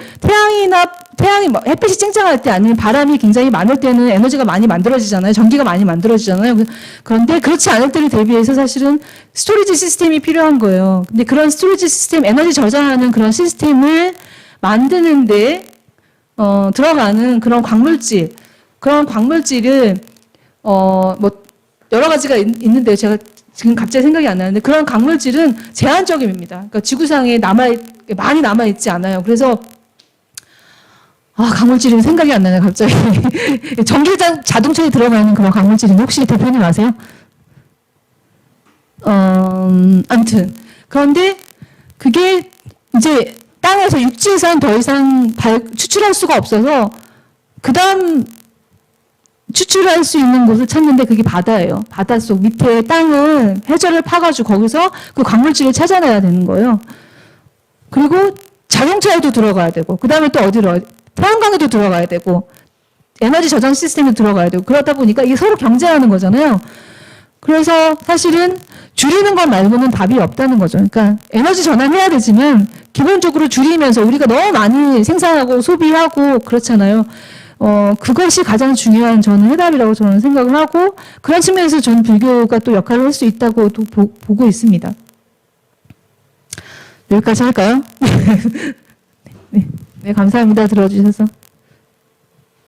태양이 뭐 햇빛이 쨍쨍할 때 아니면 바람이 굉장히 많을 때는 에너지가 많이 만들어지잖아요. 전기가 많이 만들어지잖아요. 그런데 그렇지 않을 때를 대비해서 사실은 스토리지 시스템이 필요한 거예요. 근데 그런 스토리지 시스템, 에너지 저장하는 그런 시스템을 만드는데 들어가는 그런 광물질을 뭐 여러 가지가 있는데 제가 지금 갑자기 생각이 안 나는데 그런 광물질은 제한적입니다. 그러니까 지구상에 많이 남아있지 않아요. 그래서 광물질은 생각이 안 나네요, 갑자기. 자동차에 들어가는 그런 광물질은 혹시 대표님 아세요? 아무튼. 그런데 그게 이제 땅에서 육지에서는 더 이상 추출할 수가 없어서 그 다음 추출할 수 있는 곳을 찾는데 그게 바다예요. 바닷속 밑에 땅을 해저를 파가지고 거기서 그 광물질을 찾아내야 되는 거예요. 그리고 자동차에도 들어가야 되고 그 다음에 또 어디로 태양광에도 들어가야 되고 에너지 저장 시스템에 들어가야 되고 그러다 보니까 이게 서로 경쟁하는 거잖아요. 그래서 사실은 줄이는 것 말고는 답이 없다는 거죠. 그러니까 에너지 전환해야 되지만 기본적으로 줄이면서 우리가 너무 많이 생산하고 소비하고 그렇잖아요. 그것이 가장 중요한 저는 해답이라고 저는 생각을 하고 그런 측면에서 저는 불교가 또 역할을 할 수 있다고 또 보고 있습니다. 여기까지 할까요? 네, 감사합니다. 들어주셔서.